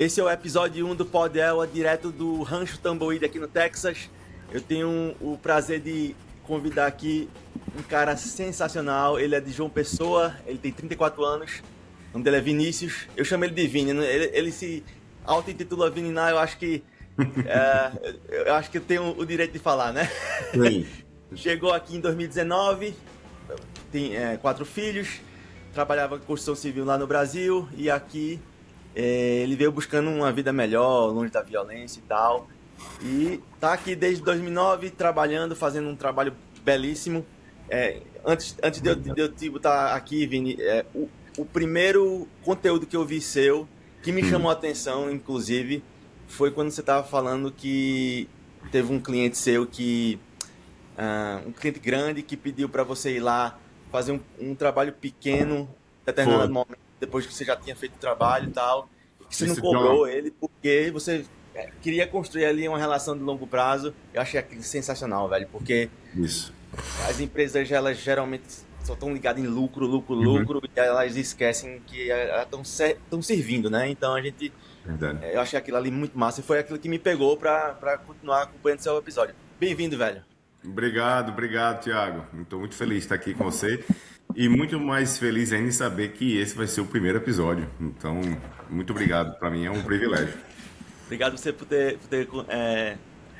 Esse é o episódio 1 do Pod Elwha, direto do Rancho Tumbleweed aqui no Texas. Eu tenho o prazer de convidar aqui um cara sensacional. Ele é de João Pessoa, ele tem 34 anos. O nome dele é Vinícius. Eu chamo ele de Vini. Ele se auto-intitula Vini, eu acho que eu tenho o direito de falar, né? Sim. Chegou aqui em 2019, tem 4 filhos, trabalhava com construção civil lá no Brasil e aqui ele veio buscando uma vida melhor, longe da violência e tal. E tá aqui desde 2009 trabalhando, fazendo um trabalho belíssimo. Antes de eu te botar aqui, Vini, o primeiro conteúdo que eu vi seu, que me chamou a atenção, inclusive, foi quando você estava falando que teve um cliente seu um cliente grande que pediu para você ir lá fazer um trabalho pequeno, em determinado momento, depois que você já tinha feito o trabalho e tal, que você não cobrou ele porque você queria construir ali uma relação de longo prazo. Eu achei aquilo sensacional, velho, porque as empresas, elas geralmente só estão ligadas em lucro, e elas esquecem que elas estão servindo, né? Então a gente... Eu achei aquilo ali muito massa e foi aquilo que me pegou para continuar acompanhando seu episódio. Bem-vindo, velho. Obrigado, Thiago. Estou muito feliz de estar aqui com você e muito mais feliz ainda em saber que esse vai ser o primeiro episódio. Então, muito obrigado. Para mim é um privilégio. Obrigado você por ter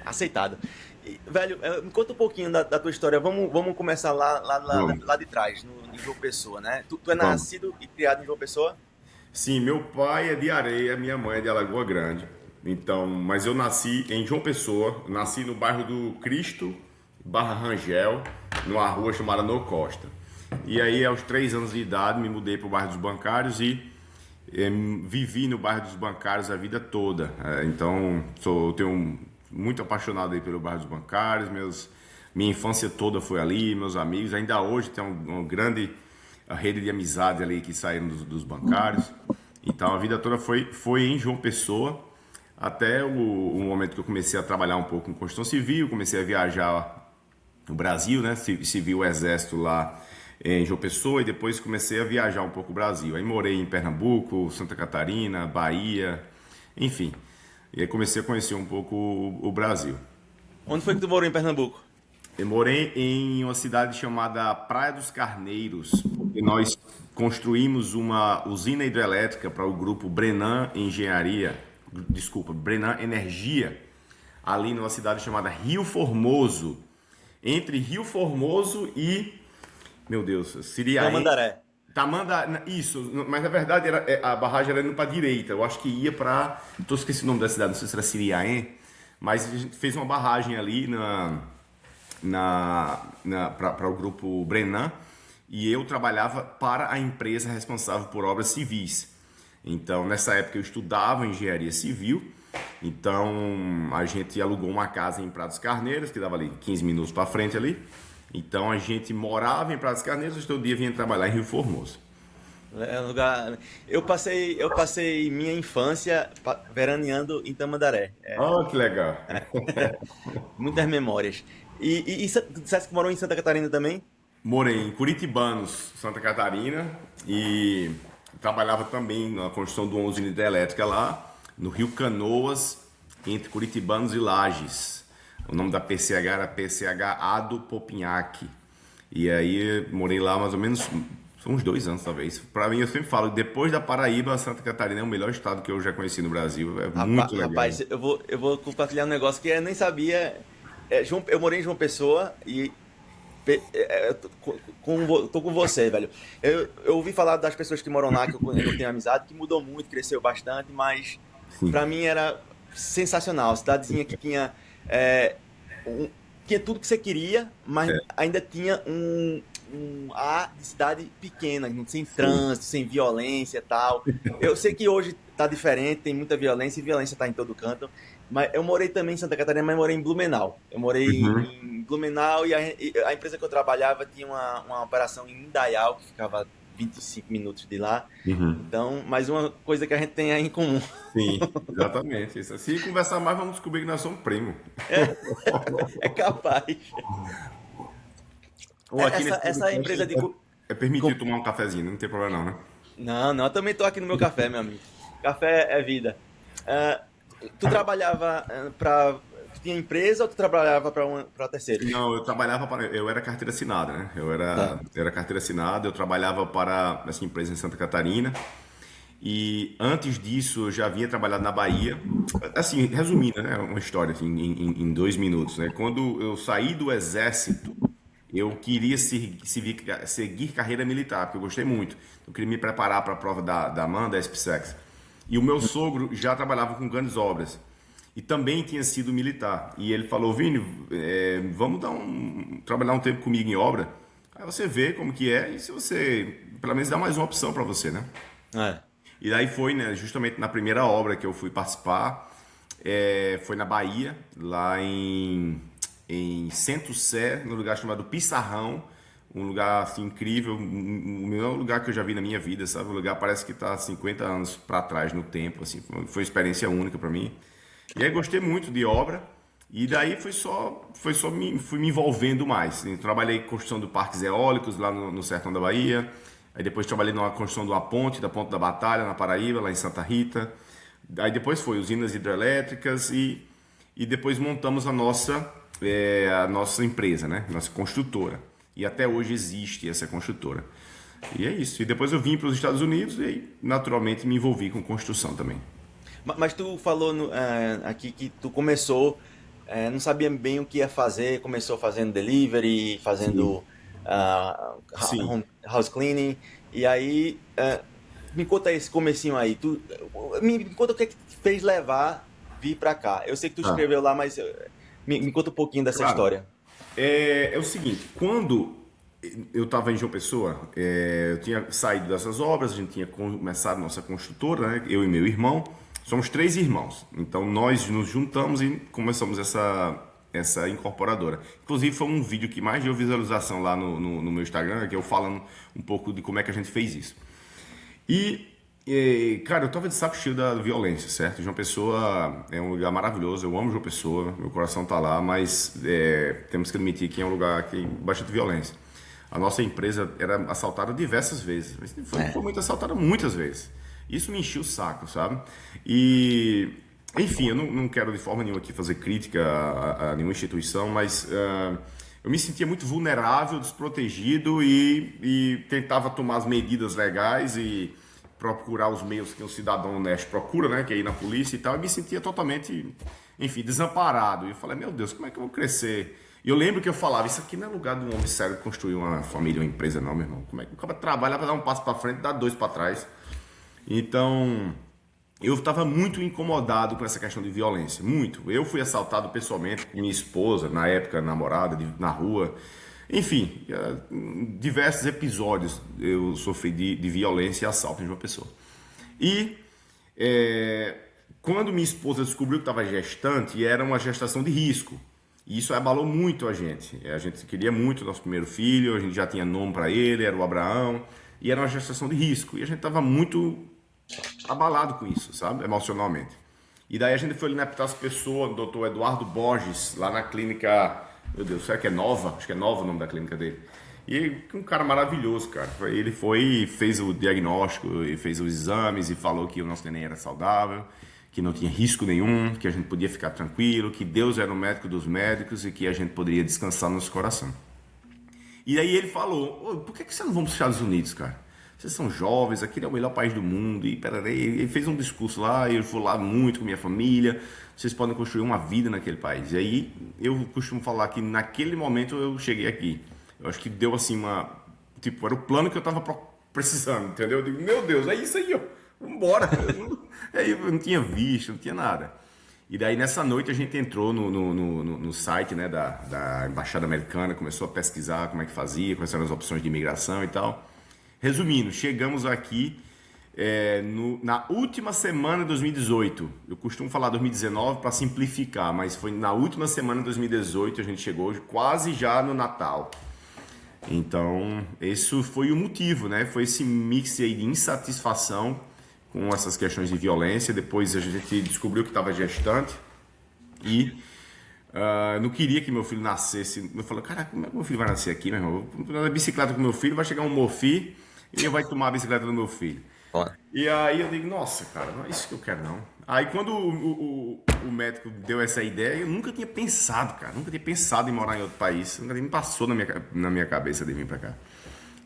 aceitado. Velho, me conta um pouquinho da tua história. Vamos começar lá de trás, em João Pessoa, né? Tu é nascido e criado em João Pessoa? Sim, meu pai é de Areia, minha mãe é de Alagoa Grande. Então, mas eu nasci em João Pessoa, nasci no bairro do Cristo, Barra Rangel, numa rua chamada No Costa. E aí, aos 3 anos de idade, me mudei para o bairro dos Bancários e vivi no bairro dos Bancários a vida toda. Então, tenho muito apaixonado aí pelo bairro dos Bancários. Minha infância toda foi ali, meus amigos. Ainda hoje tem uma grande rede de amizade ali que saíram dos Bancários. Então, a vida toda foi em João Pessoa, até o momento que eu comecei a trabalhar um pouco com construção civil, comecei a viajar no Brasil, né? Servi o exército lá em João Pessoa e depois comecei a viajar um pouco o Brasil. Aí morei em Pernambuco, Santa Catarina, Bahia, enfim. E aí comecei a conhecer um pouco o Brasil. Onde foi que tu morou em Pernambuco? Eu morei em uma cidade chamada Praia dos Carneiros, porque nós construímos uma usina hidrelétrica para o grupo Brenan Energia, ali numa cidade chamada Rio Formoso, entre Rio Formoso e, meu Deus, Siriaém. Tamandaré. Isso, mas na verdade a barragem era indo para a direita, eu acho que ia para, esqueci o nome da cidade, não sei se era Siriaém, mas a gente fez uma barragem ali para o grupo Brenan e eu trabalhava para a empresa responsável por obras civis. Então, nessa época eu estudava engenharia civil, então a gente alugou uma casa em Praia dos Carneiros, que dava ali 15 minutos para frente ali. Então a gente morava em Praia dos Carneiros, todo dia vinha trabalhar em Rio Formoso. Eu passei minha infância veraneando em Tamandaré. Que legal! Muitas memórias. E você disseste que morou em Santa Catarina também? Morei em Curitibanos, Santa Catarina, e trabalhava também na construção de uma usina hidrelétrica lá no Rio Canoas, entre Curitibanos e Lages. O nome da PCH era PCH Ado Popinhaque. E aí morei lá mais ou menos uns 2 anos, talvez. Para mim, eu sempre falo, depois da Paraíba, Santa Catarina é o melhor estado que eu já conheci no Brasil. Muito legal. Rapaz, eu vou compartilhar um negócio que eu nem sabia. Eu morei em João Pessoa e tô com você, velho. Eu ouvi falar das pessoas que moram lá, que eu tenho amizade, que mudou muito, cresceu bastante, mas pra mim era sensacional. Cidadezinha que tinha tudo que você queria, mas ainda tinha um ar de cidade pequena, sem trânsito, sem violência e tal. Eu sei que hoje tá diferente, tem muita violência e violência tá em todo canto. Mas eu morei também em Santa Catarina, mas morei em Blumenau. Eu morei em Blumenau e a empresa que eu trabalhava tinha uma operação em Indaial, que ficava 25 minutos de lá. Então, mais uma coisa que a gente tem aí em comum. Sim, exatamente. Se conversar mais, vamos descobrir que nós somos primos. É capaz. Essa empresa de... É permitido tomar um cafezinho, não tem problema não, né? Não, eu também tô aqui no meu café, meu amigo. Café é vida. Ah, tu trabalhava para. Tu tinha empresa ou tu trabalhava para terceiros? Não, eu era carteira assinada, né? Tá. Era carteira assinada, eu trabalhava para essa empresa em Santa Catarina. E antes disso, eu já havia trabalhado na Bahia. Assim, resumindo, né? Uma história assim, em 2 minutos, né? Quando eu saí do exército, eu queria seguir carreira militar, porque eu gostei muito. Eu queria me preparar para a prova da AMAN, da SPSEX. E o meu sogro já trabalhava com grandes obras. E também tinha sido militar. E ele falou, Vini, vamos trabalhar um tempo comigo em obra. Aí você vê como que é e se você, pelo menos, dá mais uma opção para você, né? É. E daí foi, né, justamente na primeira obra que eu fui participar, foi na Bahia, lá em Centro-Sé, num lugar chamado Pissarrão, um lugar assim, incrível, o melhor lugar que eu já vi na minha vida, sabe? O lugar parece que está 50 anos para trás no tempo, assim, foi uma experiência única para mim. E aí gostei muito de obra, e daí fui me envolvendo mais. Trabalhei em construção de parques eólicos lá no sertão da Bahia. Aí depois trabalhei na construção de uma ponte, da Ponte da Batalha, na Paraíba, lá em Santa Rita. Aí depois foi usinas hidrelétricas e depois montamos a nossa empresa, né? Nossa construtora. E até hoje existe essa construtora. E é isso. E depois eu vim para os Estados Unidos e aí, naturalmente me envolvi com construção também. Mas tu falou aqui que tu começou, não sabia bem o que ia fazer, começou fazendo delivery, Sim, fazendo sim. house cleaning, e aí me conta esse comecinho aí. Me conta o que é que te fez vir pra cá. Eu sei que tu Ah, escreveu lá, mas me conta um pouquinho dessa claro. história. É o seguinte, quando eu estava em João Pessoa, eu tinha saído dessas obras, a gente tinha começado nossa construtora, né? Eu e meu irmão, somos 3 irmãos. Então nós nos juntamos e começamos essa incorporadora. Inclusive foi um vídeo que mais deu visualização lá no meu Instagram, que eu falando um pouco de como é que a gente fez isso. Cara, eu tava de saco cheio da violência, certo? João Pessoa é um lugar maravilhoso, eu amo João Pessoa, meu coração tá lá, mas temos que admitir que é um lugar que tem bastante violência. A nossa empresa era assaltada diversas vezes, mas foi muito assaltada muitas vezes. Isso me encheu o saco, sabe? E, enfim, eu não quero de forma nenhuma aqui fazer crítica a nenhuma instituição, mas eu me sentia muito vulnerável, desprotegido e tentava tomar as medidas legais e procurar os meios que um cidadão honesto procura, né? Que é ir na polícia e tal, e me sentia totalmente, enfim, desamparado. E eu falei, meu Deus, como é que eu vou crescer? E eu lembro que eu falava, isso aqui não é lugar de um homem sério construir uma família, uma empresa, não, meu irmão. Como é que o cara trabalha para dar um passo para frente e dar 2 para trás? Então, eu estava muito incomodado com essa questão de violência, muito. Eu fui assaltado pessoalmente com minha esposa, na época namorada, na rua. Enfim, diversos episódios eu sofri de violência e assalto em João Pessoa. E quando minha esposa descobriu que estava gestante, era uma gestação de risco. E isso abalou muito a gente. A gente queria muito o nosso primeiro filho, a gente já tinha nome para ele, era o Abraão, e era uma gestação de risco. E a gente estava muito abalado com isso, sabe? Emocionalmente. E daí a gente foi ali na Epitácio Pessoa, do Dr. Eduardo Borges, lá na clínica, meu Deus, será que é Nova? Acho que é Nova o nome da clínica dele. E um cara maravilhoso, cara. Ele foi, fez o diagnóstico, e fez os exames e falou que o nosso neném era saudável, que não tinha risco nenhum, que a gente podia ficar tranquilo, que Deus era o médico dos médicos e que a gente poderia descansar no nosso coração. E aí ele falou, "Ô, por que vocês não vão para os Estados Unidos, cara? Vocês são jovens, aqui é o melhor país do mundo." E peraí, ele fez um discurso lá, eu fui lá muito com minha família, vocês podem construir uma vida naquele país. E aí eu costumo falar que naquele momento eu cheguei aqui. Eu acho que deu assim tipo, era o plano que eu tava precisando, entendeu? Eu digo, meu Deus, é isso aí, ó, vambora. Eu não tinha visto, não tinha nada. E daí nessa noite a gente entrou no site, né, da Embaixada Americana, começou a pesquisar como é que fazia, quais eram as opções de imigração e tal. Resumindo, chegamos aqui na última semana de 2018. Eu costumo falar 2019 para simplificar, mas foi na última semana de 2018 a gente chegou quase já no Natal. Então, isso foi o motivo, né? Foi esse mix aí de insatisfação com essas questões de violência. Depois a gente descobriu que estava gestante e não queria que meu filho nascesse. Eu falei, cara, como é que meu filho vai nascer aqui, meu irmão? Eu vou na bicicleta com meu filho, vai chegar um Mofi e eu vai tomar a bicicleta do meu filho. Olha. E aí eu digo, nossa, cara, não é isso que eu quero não. Aí quando o médico deu essa ideia, eu nunca tinha pensado, cara. Nunca tinha pensado em morar em outro país. Nunca nem passou na minha cabeça de vir pra cá.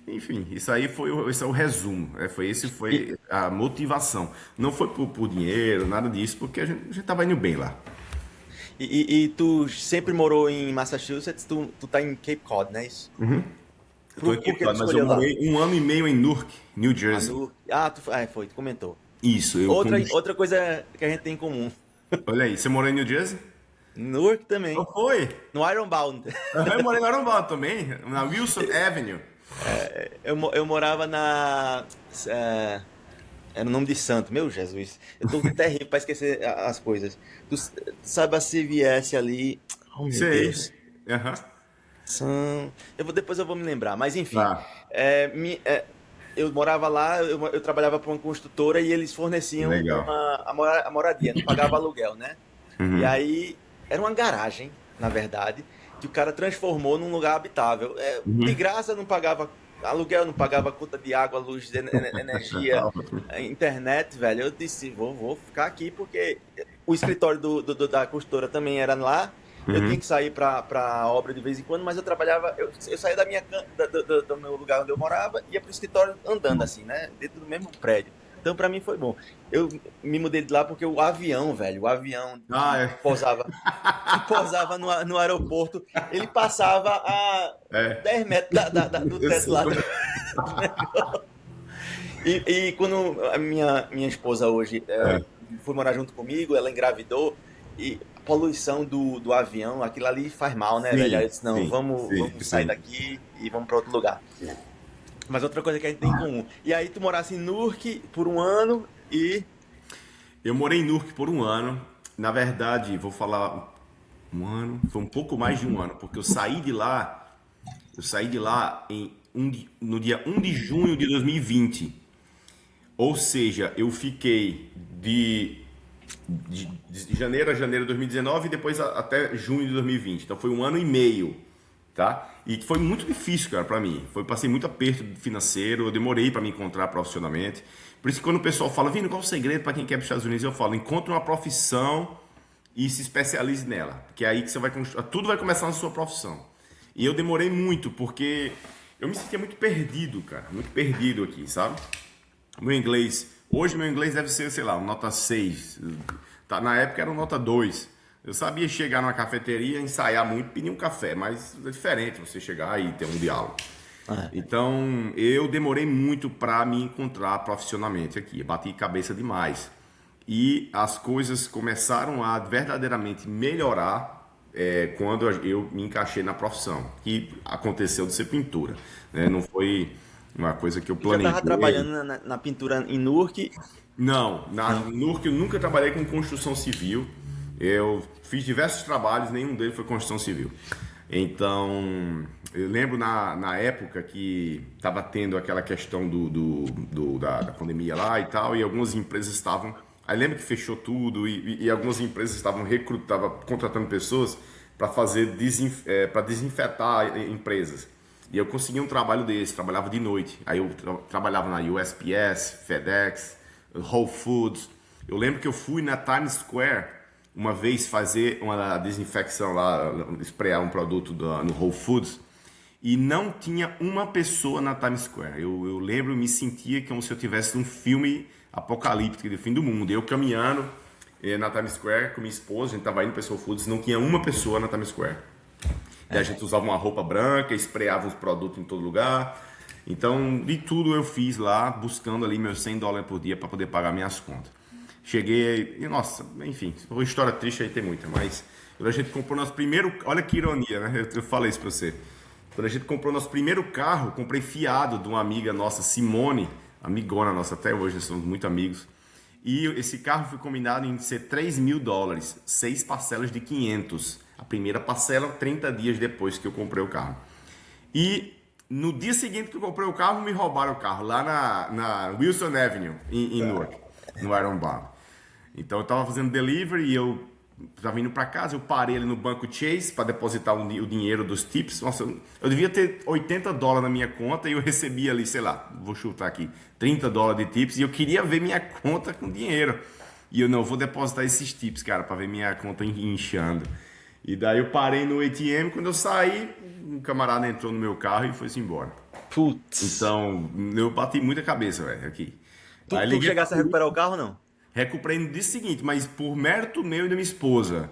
Enfim, isso aí esse é o resumo. E, Foi a motivação. Não foi por dinheiro, nada disso, porque a gente tava indo bem lá. e tu sempre morou em Massachusetts, tu tá em Cape Cod, não é isso? Eu tô em Por Cape que tu Cod, mas eu escolheu lá? morei 1 ano e meio em Newark, New Ah, Jersey. foi, tu comentou. Isso, Outra coisa que a gente tem em comum. Olha aí, você morou em New Jersey? Newark Não também. foi? No Ironbound. Eu morei em Arambá também, na Wilson Avenue. Eu morava na. é, Era o nome de santo, meu Jesus. Eu tô terrível pra esquecer as coisas. Tu sabe a CVS ali. Oh, meu Sei. Deus. Aham. Depois eu vou me lembrar, mas enfim. Tá. Eu morava lá, eu trabalhava para uma construtora e eles forneciam Legal. a moradia, não pagava aluguel, né? E aí era uma garagem, na verdade, que o cara transformou num lugar habitável. De graça, não pagava aluguel, não pagava conta de água, luz, energia, internet, velho. Eu disse, vou ficar aqui porque o escritório da construtora também era lá. Eu tinha que sair pra obra de vez em quando, mas eu trabalhava, eu saía do meu lugar onde eu morava e ia pro escritório andando assim, né? Dentro do mesmo prédio. Então pra mim foi bom. Eu me mudei de lá porque o avião, velho, o avião Ah, é. que pousava no aeroporto, ele passava a É. 10 metros do Eu teto sei. lá. E quando a minha esposa hoje foi morar junto comigo, ela engravidou e a poluição do avião, aquilo ali faz mal, né, velho? Aí eu Sim, disse, não, sim, vamos sair sim. daqui e vamos para outro lugar. Mas outra coisa que a gente tem em comum. E aí tu morasse em Newark por um ano e... Eu morei em Newark por 1 ano. Na verdade, vou falar 1 ano, foi um pouco mais de 1 ano, porque eu saí de lá no dia 1 de junho de 2020. Ou seja, eu fiquei de janeiro a janeiro de 2019 e depois até junho de 2020. Então foi 1 ano e meio, tá? E foi muito difícil, cara, pra mim. Passei muito aperto financeiro, eu demorei pra me encontrar profissionalmente. Por isso que quando o pessoal fala, Vini, qual o segredo pra quem quer ir para os Estados Unidos? Eu falo, encontre uma profissão e se especialize nela, que é aí que você vai tudo vai começar na sua profissão. E eu demorei muito porque eu me sentia muito perdido, cara, muito perdido aqui, sabe? Hoje meu inglês deve ser, sei lá, uma nota 6. Tá, na época era uma nota 2. Eu sabia chegar numa cafeteria, ensaiar muito, pedir um café, mas é diferente você chegar e ter um diálogo. Então, eu demorei muito para me encontrar profissionalmente aqui, eu bati cabeça demais. E as coisas começaram a verdadeiramente melhorar quando eu me encaixei na profissão, que aconteceu de ser pintura, né? Não foi uma coisa que eu Já tava planejei. trabalhando na pintura em Newark. Não, Não. no Nurk eu nunca trabalhei com construção civil. Eu fiz diversos trabalhos, nenhum deles foi construção civil. Então, eu lembro na época que estava tendo aquela questão da pandemia lá e tal, e algumas empresas estavam. Aí lembro que fechou tudo e algumas empresas estavam contratando pessoas para fazer para desinfetar empresas. E eu consegui um trabalho desse, trabalhava de noite. Aí eu trabalhava na USPS, FedEx, Whole Foods. Eu lembro que eu fui na Times Square uma vez fazer uma desinfecção lá, esprear um produto no Whole Foods e não tinha uma pessoa na Times Square. Eu lembro, eu me sentia como se eu tivesse num filme apocalíptico de fim do mundo. Eu caminhando na Times Square com minha esposa, a gente estava indo para esse Whole Foods, não tinha uma pessoa na Times Square. E a gente usava uma roupa branca, espreava os produtos em todo lugar. Então, de tudo eu fiz lá, buscando ali meus $100 por dia para poder pagar minhas contas. Cheguei e, nossa, enfim, uma história triste aí tem muita, mas quando a gente comprou nosso primeiro, olha que ironia, né? Eu falei isso para você. Quando a gente comprou nosso primeiro carro, comprei fiado de uma amiga nossa, Simone, amigona nossa até hoje, nós somos muito amigos. E esse carro foi combinado em ser $3.000, 6 parcelas de 500. A primeira parcela, 30 dias depois que eu comprei o carro. E no dia seguinte que eu comprei o carro, me roubaram o carro, lá na Wilson Avenue, em Newark, no Iron Bar. Então eu tava fazendo delivery e eu tava indo para casa, eu parei ali no banco Chase para depositar o dinheiro dos tips. Nossa, eu devia ter $80 na minha conta e eu recebi ali, sei lá, vou chutar aqui, $30 de tips e eu queria ver minha conta com dinheiro. E eu não vou depositar esses tips, cara, pra ver minha conta inchando. E daí eu parei no ATM, quando eu saí, um camarada entrou no meu carro e foi-se embora. Putz. Então, eu bati muita cabeça, velho, aqui. Aí Tu liguei pra chegasse a recuperar o carro, não? recuperei no dia seguinte, mas por mérito meu e da minha esposa.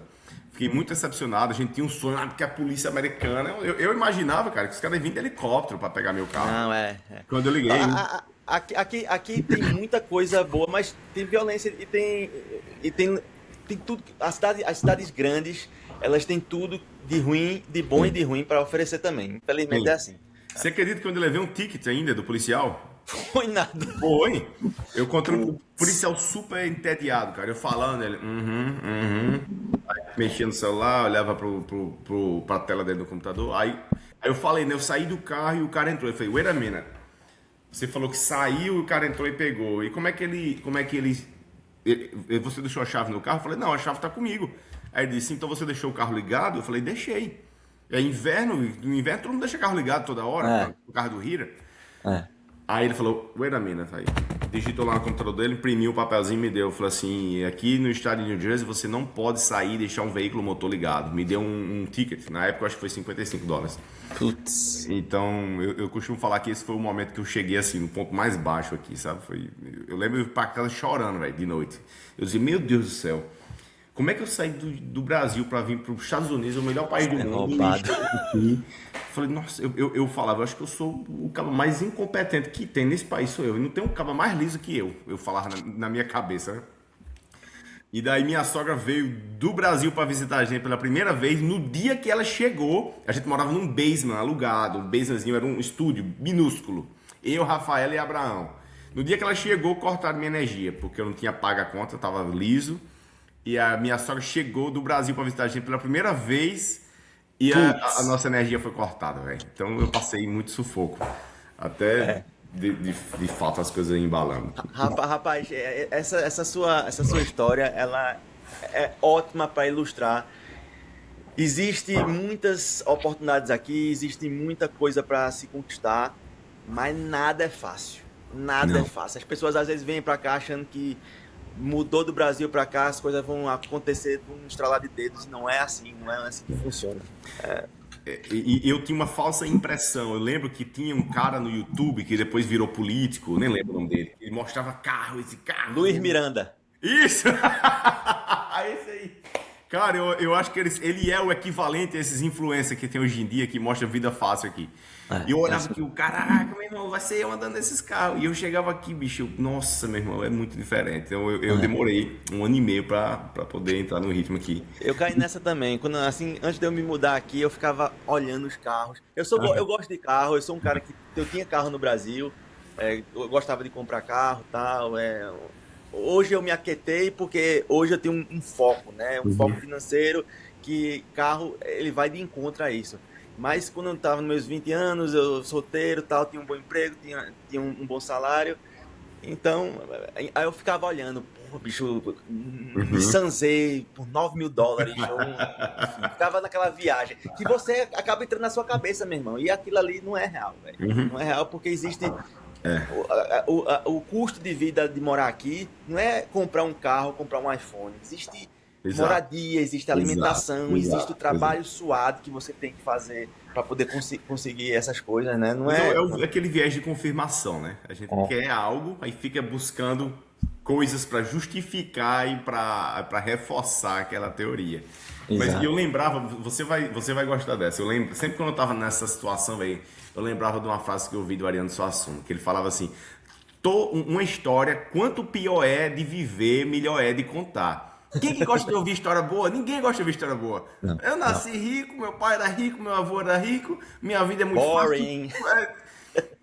Fiquei muito decepcionado, a gente tinha um sonho, porque a polícia americana. Eu imaginava, cara, que os caras vinham de helicóptero pra pegar meu carro. Não, é. Quando eu liguei. Aqui tem muita coisa boa, mas tem violência e tem tudo. As cidades grandes, elas têm tudo de ruim, de bom e de ruim para oferecer também. Infelizmente é assim. Você acredita que quando eu levei um ticket ainda do policial? Foi nada. Foi. Eu encontrei um policial super entediado, cara. Eu falando, ele. Aí mexia no celular, olhava pra tela dele do computador. Aí eu falei, né? Eu saí do carro e o cara entrou. Eu falei, wait a minute. Você falou que saiu e o cara entrou e pegou. E como é que você deixou a chave no carro? Eu falei, não, a chave tá comigo. Aí ele disse, então você deixou o carro ligado? Eu falei, deixei. É inverno, no inverno todo mundo deixa o carro ligado toda hora, o carro do Hira. É. Aí ele falou, wait a minute, aí. Digitou lá no computador dele, imprimiu o papelzinho e me deu. Falou assim, aqui no estado de New Jersey você não pode sair e deixar um veículo motor ligado. Me deu um ticket, na época eu acho que foi $55. Putz. Então, eu costumo falar que esse foi o momento que eu cheguei assim, no ponto mais baixo aqui, sabe? Eu lembro eu ir pra casa chorando, velho, de noite. Eu dizia, meu Deus do céu, como é que eu saí do Brasil para vir para os Estados Unidos, o melhor país do mundo? Roubado. Falei, nossa, eu falava, eu acho que eu sou o cara mais incompetente que tem nesse país, sou eu. E não tem um cara mais liso que eu falava na minha cabeça, né? E daí minha sogra veio do Brasil para visitar a gente pela primeira vez. No dia que ela chegou, a gente morava num basement alugado. Um basementzinho, era um estúdio minúsculo. Eu, Rafaela e Abraão. No dia que ela chegou, cortaram minha energia, porque eu não tinha pago a conta, eu tava liso. E a minha sogra chegou do Brasil para visitar a gente pela primeira vez e a nossa energia foi cortada, velho. Então eu passei muito sufoco. Até de fato as coisas embalando. Rapaz, essa sua história, ela é ótima para ilustrar. Existem muitas oportunidades aqui, existe muita coisa para se conquistar, mas nada é fácil. Nada é fácil. As pessoas às vezes vêm para cá achando que mudou do Brasil para cá, as coisas vão acontecer com um estralar de dedos. Não é assim, não é assim que funciona. E eu tinha uma falsa impressão. Eu lembro que tinha um cara no YouTube que depois virou político, nem lembro o nome dele. Ele mostrava esse carro. Luiz Miranda. Isso! Esse aí. Cara, eu acho que ele é o equivalente a esses influencers que tem hoje em dia que mostram vida fácil aqui. E eu olhava aqui, caraca, meu irmão, vai ser eu andando nesses carros. E eu chegava aqui, bicho, nossa, meu irmão, é muito diferente. Então eu demorei 1 ano e meio pra poder entrar no ritmo aqui. Eu caí nessa também. Quando, assim, antes de eu me mudar aqui, eu ficava olhando os carros. Eu gosto de carro, eu sou um cara que eu tinha carro no Brasil, eu gostava de comprar carro e tal. Hoje eu me aquietei porque hoje eu tenho um foco, né? Um foco financeiro que carro, ele vai de encontro a isso. Mas quando eu estava nos meus 20 anos, eu solteiro, tal, tinha um bom emprego, tinha um bom salário. Então, aí eu ficava olhando, pô, bicho, Nissan Z por $9.000. Enfim, ficava naquela viagem. Que você acaba entrando na sua cabeça, meu irmão. E aquilo ali não é real, velho. Não é real porque existe... O custo de vida de morar aqui não é comprar um carro, comprar um iPhone. Existe moradia, existe alimentação, existe o trabalho suado que você tem que fazer para poder conseguir essas coisas, né? Não é aquele viés de confirmação, né? A gente quer algo, aí fica buscando coisas para justificar e para reforçar aquela teoria. Mas eu lembrava, você vai gostar dessa. Eu lembro, sempre quando eu tava nessa situação, velho, eu lembrava de uma frase que eu ouvi do Ariano Suassuna, que ele falava assim: uma história, quanto pior é de viver, melhor é de contar. Quem que gosta de ouvir história boa? Ninguém gosta de ouvir história boa. Eu nasci rico, meu pai era rico, meu avô era rico, minha vida é muito boring. Fácil.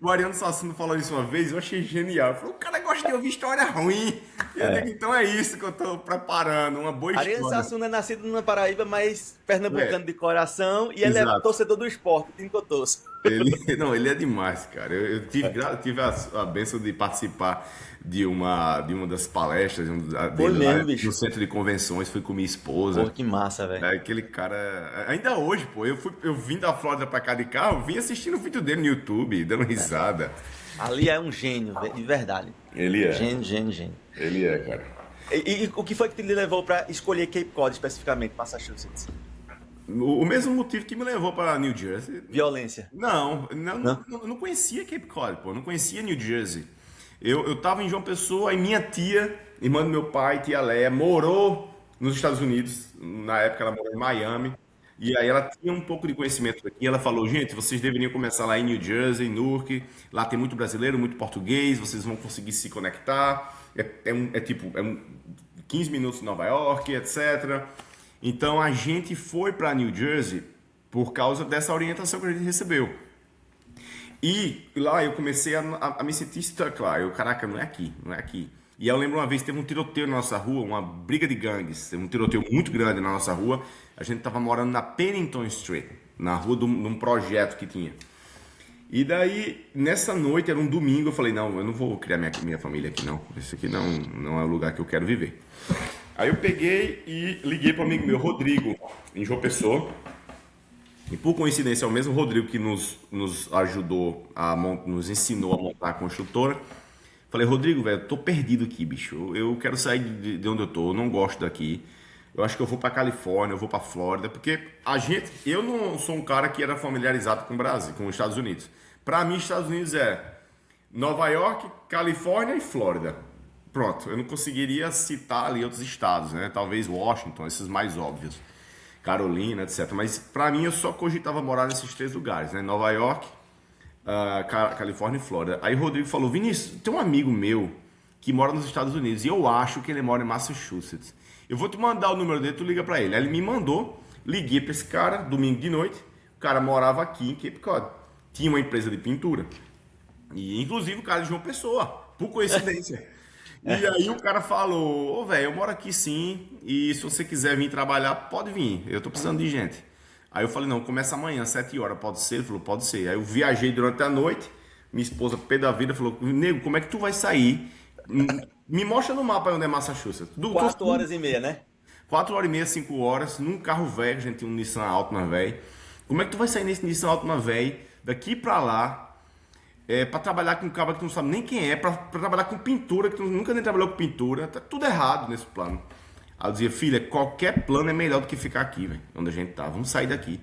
O Ariano Suassuna falou isso uma vez, eu achei genial. Ele falou, o cara gosta de ouvir história ruim. Eu digo, então é isso que eu tô preparando, uma boa história. Ariano Suassuna é nascido na Paraíba, mas pernambucano de coração, e ele é torcedor do esporte, o time que eu torço. Ele é demais, cara. Eu tive a bênção de participar de uma das palestras dele lá no centro de convenções, fui com minha esposa. Pô, que massa, velho. Aquele cara, ainda hoje, pô, eu vim da Flórida pra cá de carro, vim assistindo o vídeo dele no YouTube, dando risada. Ali é um gênio, de verdade. Ele é. Gênio. Ele é, cara. E o que foi que te levou para escolher Cape Cod especificamente, Massachusetts? O mesmo motivo que me levou para New Jersey. Violência, não? Eu não conhecia Cape Cod, pô, não conhecia New Jersey. Eu tava em João Pessoa e minha tia, irmã do meu pai, tia Léa, morou nos Estados Unidos. Na época ela morou em Miami. E aí ela tinha um pouco de conhecimento aqui. Ela falou, gente, vocês deveriam começar lá em New Jersey, em Newark. Lá tem muito brasileiro, muito português, vocês vão conseguir se conectar. É 15 minutos de Nova York, etc. Então a gente foi para New Jersey por causa dessa orientação que a gente recebeu. E lá eu comecei a me sentir stuck lá. Caraca, não é aqui, não é aqui. E eu lembro uma vez, teve um tiroteio na nossa rua, uma briga de gangues. Teve um tiroteio muito grande na nossa rua. A gente tava morando na Pennington Street, na rua de um projeto que tinha. E daí, nessa noite, era um domingo, eu falei, não, eu não vou criar minha família aqui, não. Esse aqui não é o lugar que eu quero viver. Aí eu peguei e liguei para um amigo meu, Rodrigo, em João Pessoa. E por coincidência, é o mesmo Rodrigo que nos ajudou, nos ensinou a montar a construtora. Falei, Rodrigo, velho, eu tô perdido aqui, bicho. Eu quero sair de onde eu tô, eu não gosto daqui. Eu acho que eu vou pra Califórnia, eu vou pra Flórida, porque eu não sou um cara que era familiarizado com o Brasil, com os Estados Unidos. Pra mim, Estados Unidos é Nova York, Califórnia e Flórida. Pronto, eu não conseguiria citar ali outros estados, né? Talvez Washington, esses mais óbvios. Carolina, etc. Mas pra mim, eu só cogitava morar nesses 3 lugares, né? Nova York, Califórnia e Flórida. Aí o Rodrigo falou, Vinícius, tem um amigo meu que mora nos Estados Unidos e eu acho que ele mora em Massachusetts. Eu vou te mandar o número dele, tu liga pra ele. Aí ele me mandou, liguei pra esse cara, domingo de noite. O cara morava aqui em Cape Cod. Tinha uma empresa de pintura. E inclusive o cara de João Pessoa, por coincidência. E aí o cara falou, ô velho, eu moro aqui sim, e se você quiser vir trabalhar, pode vir, eu tô precisando de gente. Aí eu falei, não, começa amanhã, 7 horas, pode ser? Ele falou, pode ser. Aí eu viajei durante a noite, minha esposa, pé da vida, falou, nego, como é que tu vai sair? Me mostra no mapa onde é Massachusetts. 4 horas e meia, né? 4 horas e meia, 5 horas, num carro velho, a gente tinha um Nissan Altima velho. Como é que tu vai sair nesse Nissan Altima velho, daqui pra lá, pra trabalhar com um cara que tu não sabe nem quem é, pra trabalhar com pintura, que tu nunca nem trabalhou com pintura, tá tudo errado nesse plano. Aí eu dizia, filha, qualquer plano é melhor do que ficar aqui, velho, onde a gente tá, vamos sair daqui.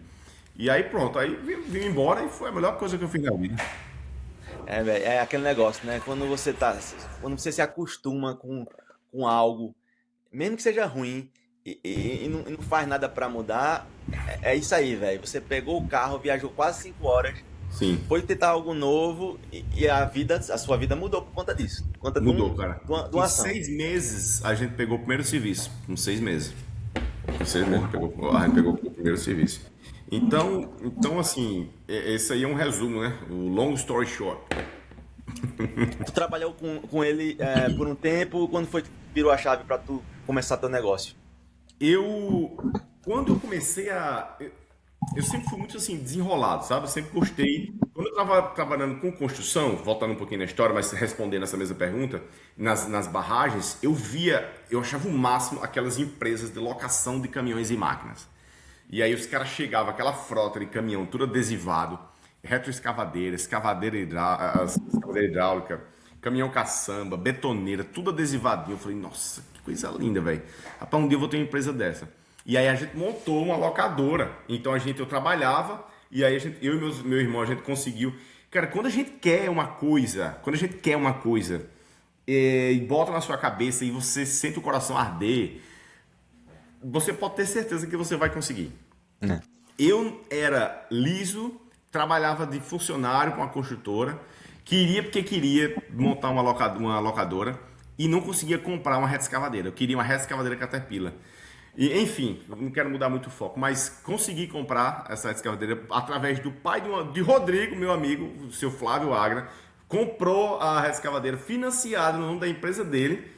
E aí pronto, aí vim embora e foi a melhor coisa que eu fiz na vida. Velho, é aquele negócio, né? Quando você se acostuma com algo, mesmo que seja ruim, e não faz nada pra mudar, é isso aí, velho. Você pegou o carro, viajou quase 5 horas, Sim, foi tentar algo novo e a sua vida mudou por conta disso, por conta mudou, cara. de uma Em ação. 6 meses a gente pegou o primeiro serviço, com 6 meses. Com 6 meses a gente pegou o primeiro serviço. Então assim, esse aí é um resumo, né? O long story short. Tu trabalhou com ele por um tempo, quando foi que virou a chave pra tu começar teu negócio? Quando eu comecei eu sempre fui muito assim, desenrolado, sabe? Eu sempre gostei. Quando eu estava trabalhando com construção, voltando um pouquinho na história, mas respondendo essa mesma pergunta, nas barragens, eu achava o máximo aquelas empresas de locação de caminhões e máquinas. E aí os caras chegavam, aquela frota de caminhão, tudo adesivado, retroescavadeira, escavadeira hidráulica, caminhão caçamba, betoneira, tudo adesivadinho. Eu falei, nossa, que coisa linda, velho. Rapaz, um dia eu vou ter uma empresa dessa. E aí a gente montou uma locadora. Então eu trabalhava, e aí eu e meu irmão, a gente conseguiu. Cara, quando a gente quer uma coisa, e bota na sua cabeça e você sente o coração arder, você pode ter certeza que você vai conseguir. É. Eu era liso, trabalhava de funcionário com a construtora, queria montar uma locadora e não conseguia comprar uma retroescavadeira. Eu queria uma retroescavadeira Caterpillar. E, enfim, não quero mudar muito o foco, mas consegui comprar essa retroescavadeira através do pai de Rodrigo, meu amigo, o seu Flávio Agra, comprou a retroescavadeira financiada no nome da empresa dele.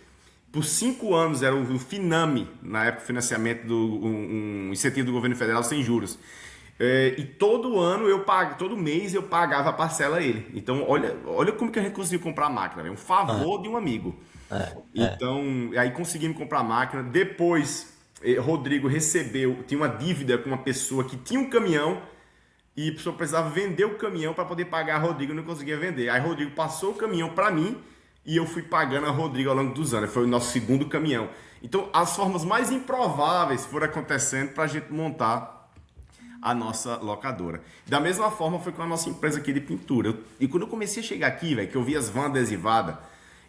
Por 5 anos, era o Finame, na época, financiamento um incentivo do governo federal sem juros. E todo mês eu pagava a parcela a ele. Então, olha como que a gente conseguiu comprar a máquina, é um favor de um amigo. Então, aí conseguimos comprar a máquina. Depois, Rodrigo tinha uma dívida com uma pessoa que tinha um caminhão e a pessoa precisava vender o caminhão para poder pagar. Rodrigo não conseguia vender. Aí Rodrigo passou o caminhão para mim e eu fui pagando a Rodrigo ao longo dos anos. Foi o nosso segundo caminhão. Então, as formas mais improváveis foram acontecendo para a gente montar a nossa locadora. Da mesma forma foi com a nossa empresa aqui de pintura. E quando eu comecei a chegar aqui, velho, que eu vi as vans adesivadas,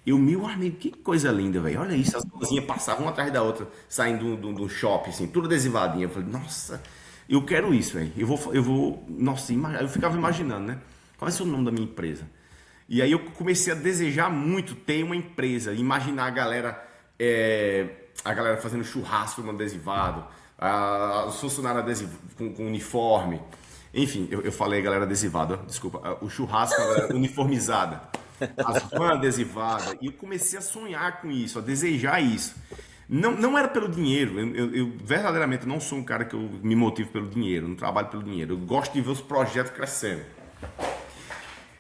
meu amigo, que coisa linda, velho. Olha isso, as vanzinhas passavam uma atrás da outra, saindo do shopping, assim, tudo adesivadinho. Eu falei, nossa, eu quero isso, velho. Nossa, eu ficava imaginando, né? Qual é o nome da minha empresa? E aí eu comecei a desejar muito ter uma empresa, imaginar a galera fazendo churrasco no adesivado, os funcionários com uniforme. Enfim, eu falei galera adesivada, desculpa, o churrasco, a galera uniformizada, as vans adesivadas. E eu comecei a sonhar com isso, a desejar isso. Não era pelo dinheiro, eu verdadeiramente não sou um cara que eu me motivo pelo dinheiro, não trabalho pelo dinheiro. Eu gosto de ver os projetos crescendo.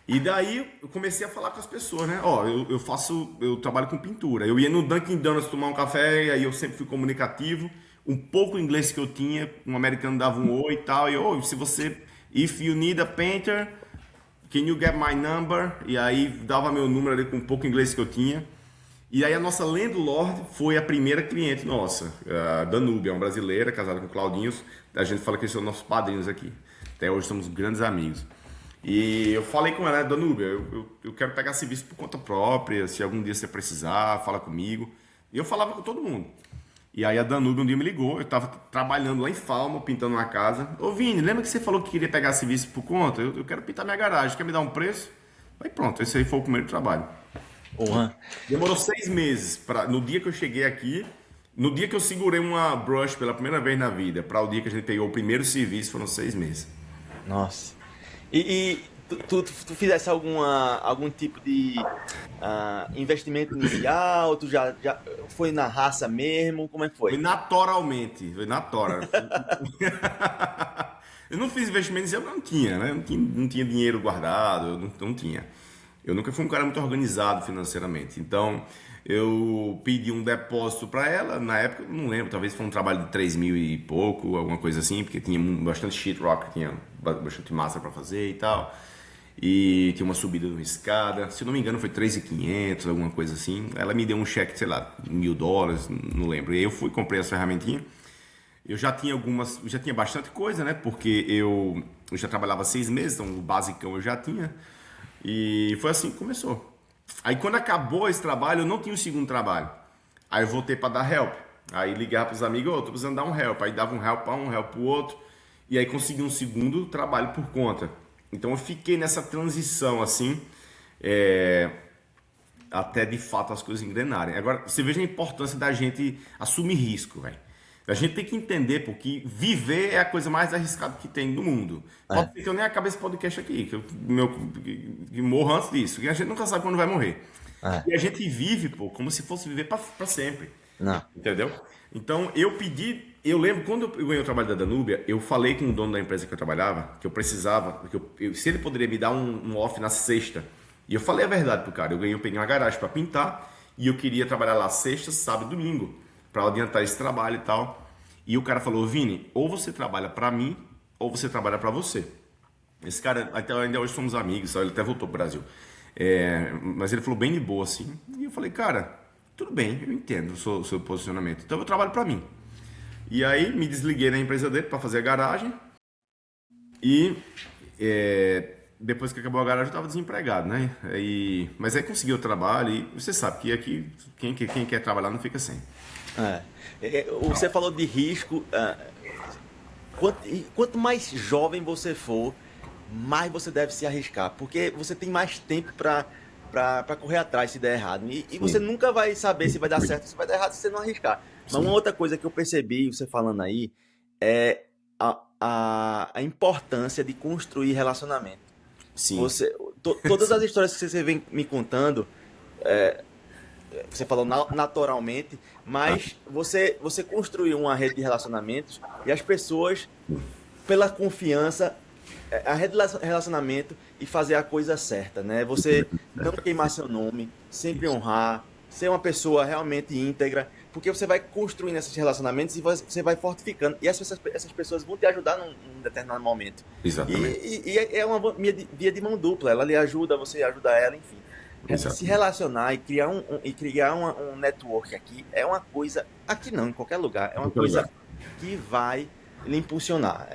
E daí eu comecei a falar com as pessoas, né? Ó, eu trabalho com pintura. Eu ia no Dunkin' Donuts tomar um café, e aí eu sempre fui comunicativo. Um pouco inglês que eu tinha, um americano dava um oi e tal. E if you need a painter, can you get my number? E aí dava meu número ali com um pouco inglês que eu tinha. E aí a nossa landlord foi a primeira cliente nossa, a Danúbia, uma brasileira, casada com o Claudinho. A gente fala que eles são nossos padrinhos aqui. Até hoje somos grandes amigos. E eu falei com ela, Danúbia, eu quero pegar serviço por conta própria, se algum dia você precisar, fala comigo. E eu falava com todo mundo. E aí a Danúbia um dia me ligou, eu estava trabalhando lá em Falmo, pintando uma casa. Ô Vini, lembra que você falou que queria pegar serviço por conta? Eu quero pintar minha garagem, quer me dar um preço? Aí pronto, esse aí foi o primeiro trabalho. Uhum. Demorou 6 meses, no dia que eu cheguei aqui, no dia que eu segurei uma brush pela primeira vez na vida, para o dia que a gente pegou o primeiro serviço, foram 6 meses. Nossa. E tu fizesse algum tipo de investimento inicial? Tu já foi na raça mesmo? Como é que foi? Foi naturalmente, foi na tora. Eu não fiz investimento inicial porque eu não tinha, né? Não tinha dinheiro guardado, eu não tinha. Eu nunca fui um cara muito organizado financeiramente. Então, eu pedi um depósito para ela. Na época, eu não lembro, talvez foi um trabalho de 3 mil e pouco, alguma coisa assim, porque tinha bastante sheetrock, tinha bastante massa para fazer e tal. E tinha uma subida de uma escada. Se não me engano, foi 3.500, alguma coisa assim. Ela me deu um cheque, sei lá, $1.000, não lembro. E aí eu fui, comprei as ferramentinhas. Eu já tinha bastante coisa, né? Porque eu já trabalhava 6 meses, então o basicão eu já tinha. E foi assim que começou. Aí quando acabou esse trabalho, eu não tinha o segundo trabalho. Aí eu voltei para dar help. Aí ligava para os amigos, tô precisando dar um help. Aí dava um help para um, help para o outro. E aí consegui um segundo trabalho por conta. Então eu fiquei nessa transição assim, até de fato as coisas engrenarem. Agora, você veja a importância da gente assumir risco, velho. A gente tem que entender, porque viver é a coisa mais arriscada que tem no mundo. Pode ser que eu nem acabe esse podcast aqui, que morro antes disso. Que a gente nunca sabe quando vai morrer. E a gente vive, pô, como se fosse viver para sempre. Não. Entendeu? Então, eu lembro, quando eu ganhei o trabalho da Danúbia, eu falei com o dono da empresa que eu trabalhava, que eu precisava, se ele poderia me dar um off na sexta. E eu falei a verdade pro cara, eu peguei uma garagem para pintar, e eu queria trabalhar lá sexta, sábado e domingo, para adiantar esse trabalho e tal. E o cara falou, Vini, ou você trabalha para mim, ou você trabalha para você. Esse cara, até ainda hoje somos amigos, ele até voltou pro Brasil. Mas ele falou bem de boa, assim. E eu falei, cara, tudo bem, eu entendo o seu posicionamento. Então eu trabalho para mim. E aí me desliguei da empresa dele para fazer a garagem. E depois que acabou a garagem eu estava desempregado, né? Mas aí consegui o trabalho e você sabe que aqui quem quer trabalhar não fica sem. Você falou de risco. Quanto mais jovem você for, mais você deve se arriscar, porque você tem mais tempo para correr atrás se der errado. E você nunca vai saber se vai dar certo ou se vai dar errado se você não arriscar. Mas uma outra coisa que eu percebi, você falando aí, é a importância de construir relacionamento. Sim. Todas as histórias que você vem me contando, você falou naturalmente, mas você construiu uma rede de relacionamentos e as pessoas, pela confiança, a rede de relacionamento e fazer a coisa certa, né? Você não queimar seu nome, sempre honrar, ser uma pessoa realmente íntegra, porque você vai construindo esses relacionamentos e você vai fortificando, e essas pessoas vão te ajudar num determinado momento. Exatamente. E é uma via de mão dupla, ela lhe ajuda, você ajuda ela, enfim. Se Exato. relacionar e criar um network aqui é uma coisa, aqui não, em qualquer lugar, é Em uma qualquer lugar. coisa que vai lhe impulsionar.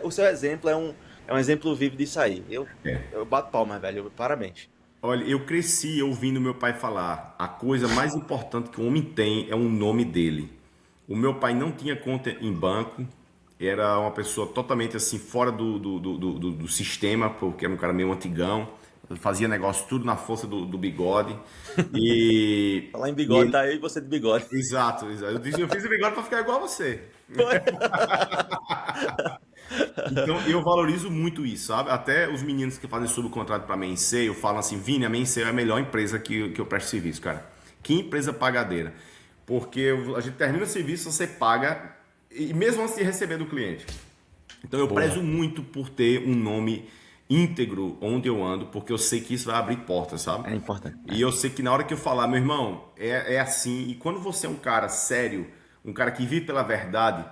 O seu exemplo é um exemplo vivo disso aí. É. Eu bato palmas, velho. Parabéns. Olha, eu cresci ouvindo meu pai falar: a coisa mais importante que o homem tem é o nome dele. O meu pai não tinha conta em banco, era uma pessoa totalmente assim, fora do sistema, porque era um cara meio antigão, fazia negócio tudo na força do bigode. E, Falar em e bigode, ele, tá eu e você de bigode. exato, exato. Eu disse: eu fiz o bigode para ficar igual a você. Então eu valorizo muito isso, sabe? Até os meninos que fazem subcontrato para a Mensei, eu falo assim: Vini, a Mensei é a melhor empresa que eu presto serviço, cara. Que empresa pagadeira. Porque a gente termina o serviço, você paga, e mesmo antes de receber do cliente. Então eu Porra, prezo muito por ter um nome íntegro onde eu ando, porque eu sei que isso vai abrir portas, sabe? é importante. E eu sei que na hora que eu falar, meu irmão, é assim. E quando você é um cara sério, um cara que vive pela verdade,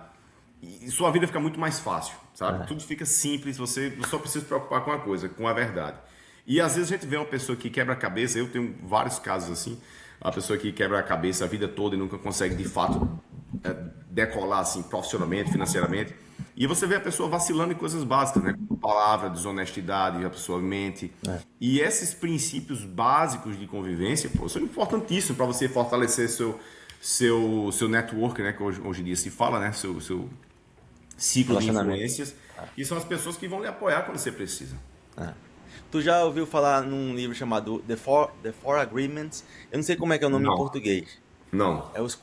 e sua vida fica muito mais fácil, sabe? É. Tudo fica simples, você só precisa se preocupar com uma coisa, com a verdade. E às vezes a gente vê uma pessoa que quebra a cabeça, eu tenho vários casos assim, uma pessoa que quebra a cabeça a vida toda e nunca consegue de fato decolar assim profissionalmente, financeiramente. E você vê a pessoa vacilando em coisas básicas, né? Palavra, desonestidade, a pessoa mente. É. E esses princípios básicos de convivência, pô, são importantíssimos para você fortalecer seu network, né? Que hoje em dia se fala, né? Seu ciclo de Relacionamento. influências, que são as pessoas que vão lhe apoiar quando você precisa. É. Tu já ouviu falar num livro chamado The Four Agreements? Eu não sei como é que é o nome em Não, português. não. É os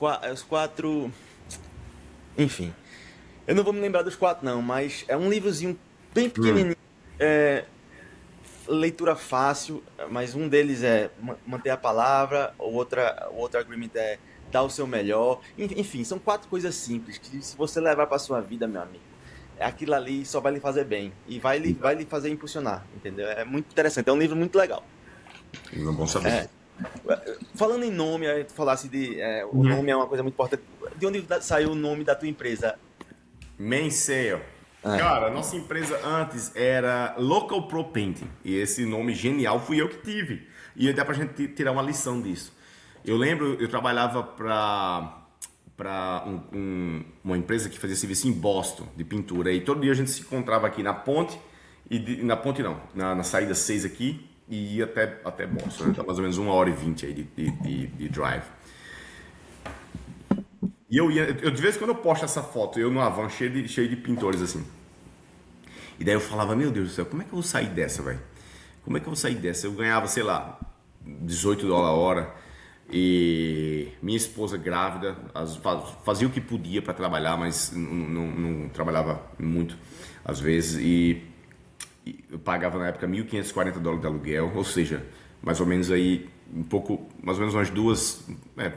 quatro. Enfim. Eu não vou me lembrar dos quatro, não, mas é um livrozinho bem Hum, pequenininho. Leitura fácil, mas um deles é manter a palavra, o outro agreement é dar o seu melhor. Enfim, são quatro coisas simples que se você levar para sua vida, meu amigo, aquilo ali só vai lhe fazer bem e vai lhe fazer impulsionar, entendeu? É muito interessante, é um livro muito legal. não é bom saber. Falando em nome, tu falasse o Uhum. nome é uma coisa muito importante. De onde saiu o nome da tua empresa? Mainsail. É. Cara, nossa empresa antes era Local Pro Painting. E esse nome genial fui eu que tive. E dá pra gente tirar uma lição disso. Eu lembro, eu trabalhava para uma empresa que fazia serviço em Boston de pintura. E todo dia a gente se encontrava aqui na ponte, na ponte não, na saída 6 aqui, e ia até Boston. Né? Então, mais ou menos 1h20 aí de drive. E eu de vez em quando eu posto essa foto, eu numa van cheio de pintores assim. E daí eu falava, meu Deus do céu, como é que eu vou sair dessa, velho? Como é que eu vou sair dessa? Eu ganhava, sei lá, US$ 18 a hora. E minha esposa grávida, fazia o que podia para trabalhar, mas não trabalhava muito às vezes. E eu pagava na época US$ 1.540 de aluguel, ou seja, mais ou menos aí um pouco, mais ou menos umas duas,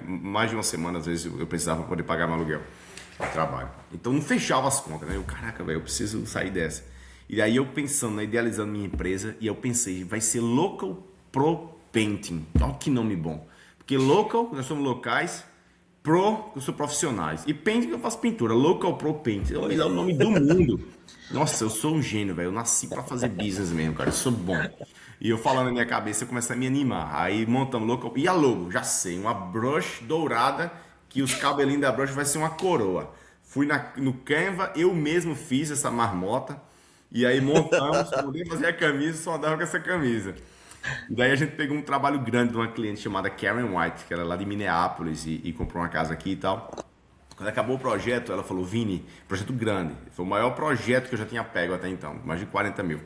mais de uma semana às vezes eu precisava poder pagar meu aluguel de trabalho. Então não fechava as contas, né? Eu, caraca, velho, eu preciso sair dessa. E aí eu pensando, né, idealizando minha empresa, e eu pensei, vai ser Local Pro Painting. Olha que nome bom. Porque local, nós somos locais, pro, eu sou profissionais. E painting, eu faço pintura. Local Pro Painting. É o nome do mundo. Nossa, eu sou um gênio, velho. Eu nasci pra fazer business mesmo, cara. Eu sou bom. E eu falando na minha cabeça, eu começo a me animar. Aí montamos local. E a logo? Já sei. Uma brush dourada, que os cabelinhos da brush vai ser uma coroa. Fui no Canva, eu mesmo fiz essa marmota. E aí montamos, poder fazer a camisa, só andava com essa camisa. E daí a gente pegou um trabalho grande de uma cliente chamada Karen White, que era lá de Minneapolis e comprou uma casa aqui e tal. Quando acabou o projeto, ela falou, Vini, projeto grande, foi o maior projeto que eu já tinha pego até então, mais de 40 mil.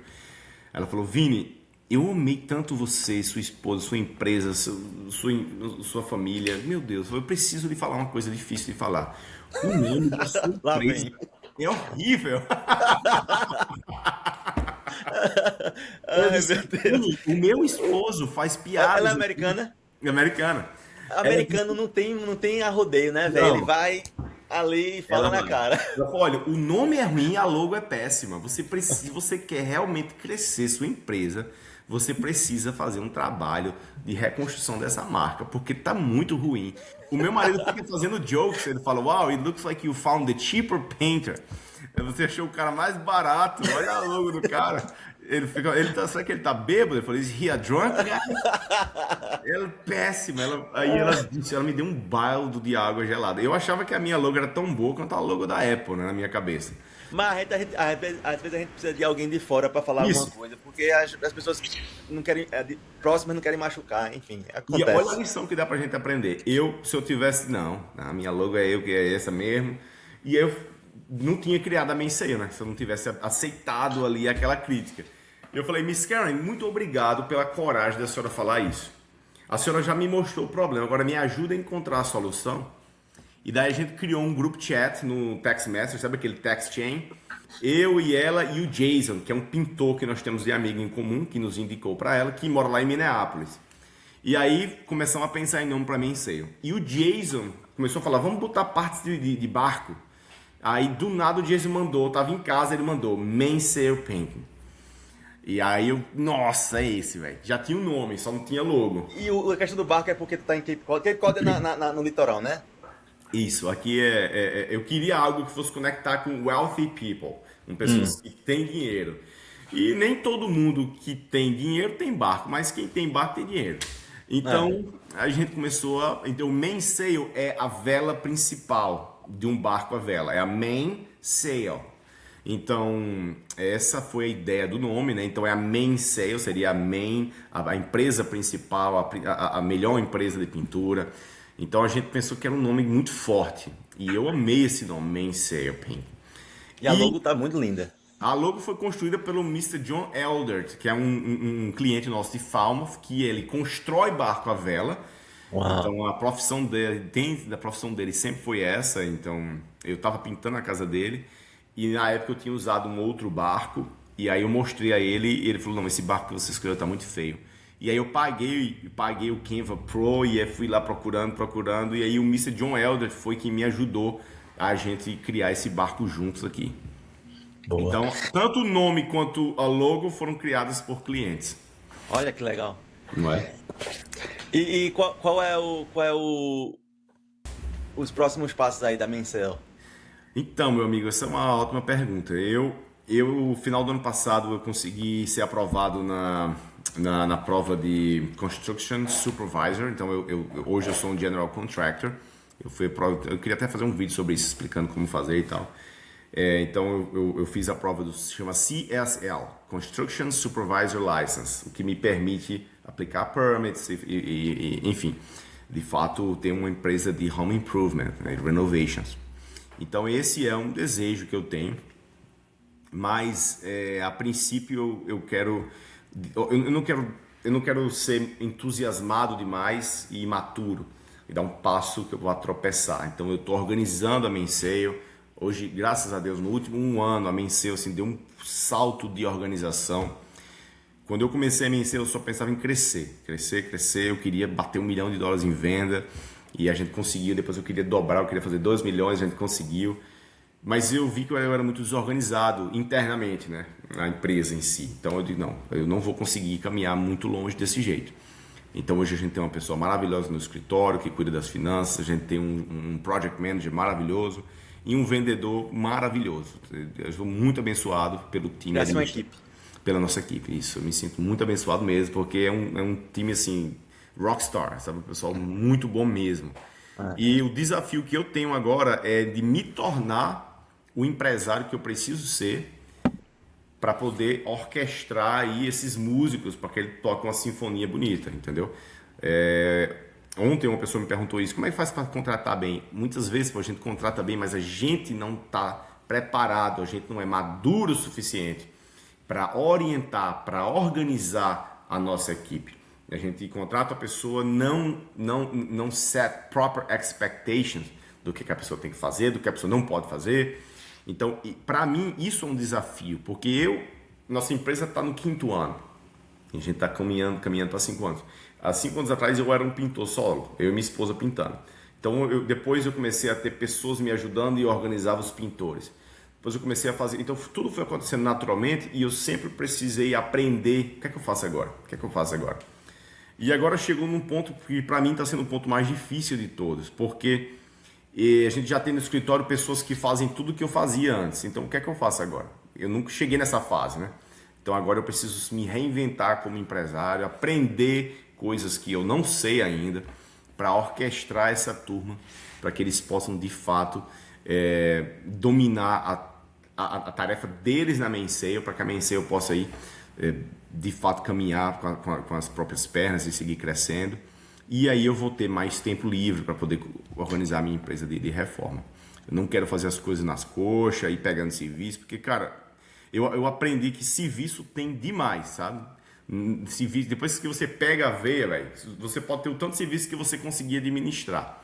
Ela falou, Vini, eu amei tanto você, sua esposa, sua empresa, sua família. Meu Deus, eu preciso lhe falar uma coisa difícil de falar. O nome da sua Lá empresa vem. é horrível. Eu Ai, disse, meu Deus. Vini, o meu esposo faz Ela é piadas aqui. americana? Americana. Ela Americano não tem arrodeio, né, velho? Ele não, vai ali e fala ela na vai. cara. Ela falou, olha, o nome é ruim, a logo é péssima. Você precisa, se você quer realmente crescer sua empresa, você precisa fazer um trabalho de reconstrução dessa marca, porque tá muito ruim. O meu marido fica fazendo jokes, ele fala, wow, it looks like you found the cheaper painter. Você achou o cara mais barato, olha a logo do cara. Será que ele tá bêbado? Eu falei, is he a drunk guy? Ela é péssima. Aí ela disse, ela me deu um balde de água gelada. Eu achava que a minha logo era tão boa quanto a logo da Apple, né, na minha cabeça. Mas às vezes a gente precisa de alguém de fora pra falar alguma Isso. coisa, porque as pessoas não querem, próximas não querem machucar, enfim, E olha a acontece. lição que dá pra gente aprender. Se eu tivesse, não, a minha logo é eu, que é essa mesmo. E eu não tinha criado a Menseio, né? Se eu não tivesse aceitado ali aquela crítica. Eu falei, Miss Karen, muito obrigado pela coragem da senhora falar isso. A senhora já me mostrou o problema, agora me ajuda a encontrar a solução. E daí a gente criou um group chat no Text Message, sabe aquele text chain? Eu e ela e o Jason, que é um pintor que nós temos de amigo em comum, que nos indicou para ela, que mora lá em Minneapolis. E aí começamos a pensar em nome para Menseio. E o Jason começou a falar, vamos botar partes de barco. Aí do nada o Jason mandou, eu tava em casa, ele mandou Menseio Painting. E aí eu, nossa, é esse, velho. Já tinha um nome, só não tinha logo. E a questão do barco é porque tu tá em Cape Cod. Cape Cod é no litoral, né? Isso, aqui eu queria algo que fosse conectar com wealthy people, com pessoas que têm dinheiro. E nem todo mundo que tem dinheiro tem barco, mas quem tem barco tem dinheiro. Então a gente começou a. Então o mainsail é a vela principal de um barco a vela, é a mainsail. Então essa foi a ideia do nome, né? Então é a mainsail, seria a empresa principal, a melhor empresa de pintura. Então a gente pensou que era um nome muito forte. E eu amei esse nome, Mainsail Painting. E a logo tá muito linda. A logo foi construída pelo Mr. John Eldert, que é um cliente nosso de Falmouth, que ele constrói barco à vela. Uau. Então a profissão dele sempre foi essa. Então eu estava pintando a casa dele e na época eu tinha usado um outro barco. E aí eu mostrei a ele e ele falou, não, esse barco que você escolheu tá muito feio. E aí eu paguei o Canva Pro e fui lá procurando. E aí o Mr. John Elder foi quem me ajudou a gente criar esse barco juntos aqui. Boa. Então, tanto o nome quanto a logo foram criadas por clientes. Olha que legal. Não é? E qual é os próximos passos aí da Mencel? Então, meu amigo, essa é uma ótima pergunta. No final do ano passado, eu consegui ser aprovado na prova de Construction Supervisor. Então, hoje eu sou um General Contractor. Eu queria até fazer um vídeo sobre isso, explicando como fazer e tal. Então, eu fiz a prova se chama CSL, Construction Supervisor License, o que me permite aplicar permits enfim, de fato, ter uma empresa de home improvement, né, renovations. Então, esse é um desejo que eu tenho, mas a princípio eu não quero ser entusiasmado demais e imaturo e dar um passo que eu vou tropeçar. Então, eu estou organizando a Menseio. Hoje, graças a Deus, no último 1 ano, a Menseio assim, deu um salto de organização. Quando eu comecei a Menseio, eu só pensava em crescer. Eu queria bater $1 milhão em venda e a gente conseguiu. Depois eu queria dobrar, eu queria fazer 2 milhões, a gente conseguiu. Mas eu vi que eu era muito desorganizado internamente, né, na empresa em si. Então eu digo, não, eu não vou conseguir caminhar muito longe desse jeito. Então hoje a gente tem uma pessoa maravilhosa no escritório que cuida das finanças, a gente tem um project manager maravilhoso e um vendedor maravilhoso. Eu sou muito abençoado pelo time. Essa é uma equipe. Pela nossa equipe, isso. Eu me sinto muito abençoado mesmo, porque é um time assim, rockstar, sabe? Um pessoal muito bom mesmo. E o desafio que eu tenho agora é de me tornar o empresário que eu preciso ser para poder orquestrar aí esses músicos para que ele toque uma sinfonia bonita, entendeu? Ontem uma pessoa me perguntou isso, como é que faz para contratar bem? Muitas vezes a gente contrata bem, mas a gente não está preparado, a gente não é maduro o suficiente para orientar, para organizar a nossa equipe. A gente contrata a pessoa, não set proper expectations do que a pessoa tem que fazer, do que a pessoa não pode fazer. Então, para mim, isso é um desafio, porque nossa empresa está no 5º ano. A gente está caminhando para 5 anos. Há 5 anos atrás eu era um pintor solo, eu e minha esposa pintando. Então, depois eu comecei a ter pessoas me ajudando e eu organizava os pintores. Depois eu comecei a fazer, então tudo foi acontecendo naturalmente e eu sempre precisei aprender, o que é que eu faço agora? E agora chegou num ponto que para mim está sendo o ponto mais difícil de todos, porque a gente já tem no escritório pessoas que fazem tudo o que eu fazia antes. Então o que é que eu faço agora? Eu nunca cheguei nessa fase, né? Então agora eu preciso me reinventar como empresário, aprender coisas que eu não sei ainda, para orquestrar essa turma, para que eles possam de fato dominar a tarefa deles na Mainsail, para que a Mainsail possa ir de fato caminhar com as próprias pernas e seguir crescendo. E aí eu vou ter mais tempo livre para poder organizar a minha empresa de reforma. Eu não quero fazer as coisas nas coxas e pegando serviço, porque, cara, eu aprendi que serviço tem demais, sabe? Serviço, depois que você pega a veia, velho, você pode ter o tanto de serviço que você conseguir administrar.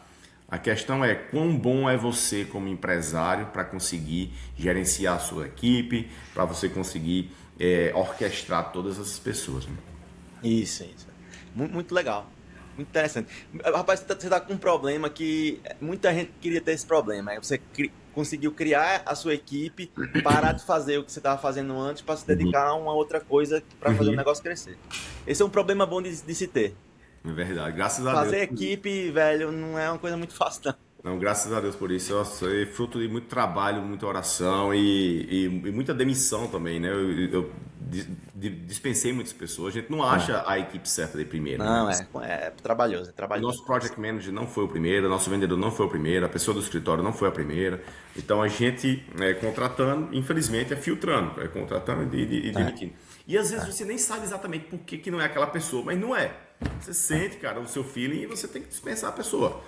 A questão é quão bom é você como empresário para conseguir gerenciar a sua equipe, para você conseguir orquestrar todas essas pessoas. Né? Isso. Muito legal. Muito interessante. Rapaz, você está com um problema que muita gente queria ter esse problema. Aí você conseguiu criar a sua equipe, parar de fazer o que você estava fazendo antes para se dedicar a uma outra coisa para fazer o negócio crescer. Esse é um problema bom de se ter. É verdade, graças a Deus. Fazer equipe, velho, não é uma coisa muito fácil, não. Não, graças a Deus por isso. É fruto de muito trabalho, muita oração e muita demissão também, né? Eu dispensei muitas pessoas. A gente não acha a equipe certa de primeira. Não, né? é trabalhoso, é O trabalhoso. nosso project manager não foi o primeiro, o nosso vendedor não foi o primeiro, a pessoa do escritório não foi a primeira. Então a gente contratando, infelizmente, filtrando, contratando e demitindo. E às vezes você nem sabe exatamente por que não é aquela pessoa, mas não é. Você sente, cara, o seu feeling e você tem que dispensar a pessoa.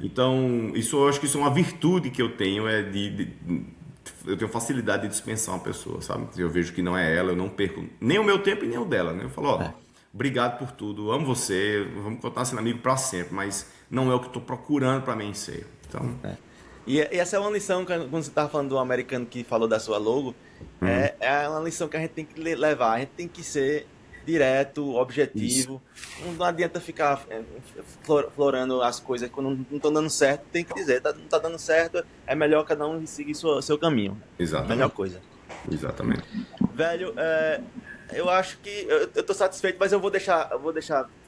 Então, eu acho que isso é uma virtude que eu tenho, eu tenho facilidade de dispensar uma pessoa, sabe? Eu vejo que não é ela, eu não perco nem o meu tempo e nem o dela, né? Eu falo, obrigado por tudo, amo você, vamos continuar sendo amigo para sempre, mas não é o que eu estou procurando para mim ser. Então... E essa é uma lição, quando você estava falando do americano que falou da sua logo, é uma lição que a gente tem que levar, a gente tem que ser direto, objetivo. Isso. Não adianta ficar florando as coisas quando não estão dando certo, tem que dizer, não está dando certo, é melhor cada um seguir seu caminho. Exatamente. Melhor coisa. Exatamente. Velho, eu acho que eu tô satisfeito, mas eu vou deixar.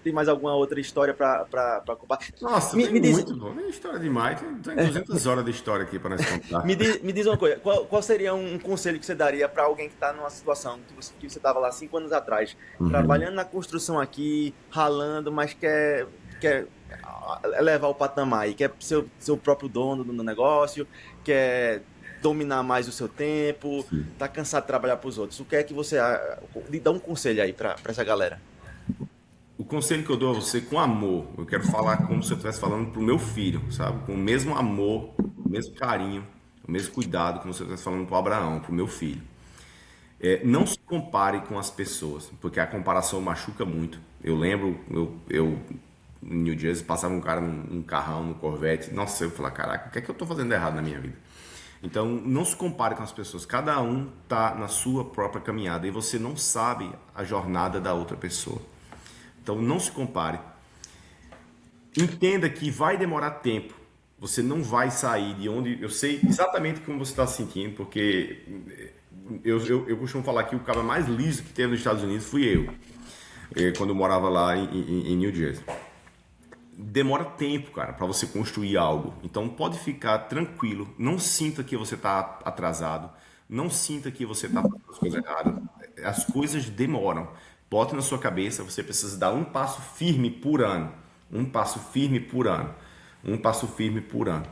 Tem mais alguma outra história pra compartilhar? Nossa, tem muito bom. Tem história demais. Tem 200 horas de história aqui para nós contar. Me diz uma coisa, qual seria um conselho que você daria para alguém que está numa situação que você estava lá 5 anos atrás, trabalhando na construção aqui, ralando, mas quer elevar o patamar e quer ser o próprio dono do negócio, quer dominar mais o seu tempo, tá cansado de trabalhar para os outros. O que é que você dá um conselho aí para essa galera? O conselho que eu dou a você com amor, eu quero falar como se eu estivesse falando pro meu filho, sabe? Com o mesmo amor, o mesmo carinho, o mesmo cuidado, como se eu estivesse falando pro Abraão, pro meu filho. Não se compare com as pessoas, porque a comparação machuca muito. Eu lembro, eu em New Jersey, passava um cara num carrão, no Corvette, nossa, eu falava, caraca, o que é que eu tô fazendo errado na minha vida? Então, não se compare com as pessoas. Cada um está na sua própria caminhada e você não sabe a jornada da outra pessoa. Então, não se compare. Entenda que vai demorar tempo. Você não vai sair de onde... Eu sei exatamente como você está se sentindo, porque eu costumo falar que o cara mais liso que teve nos Estados Unidos fui eu, quando eu morava lá em New Jersey. Demora tempo, cara, para você construir algo. Então pode ficar tranquilo. Não sinta que você está atrasado. Não sinta que você está fazendo as coisas erradas. As coisas demoram. Bote na sua cabeça, você precisa dar um passo firme por ano. Um passo firme por ano. Um passo firme por ano.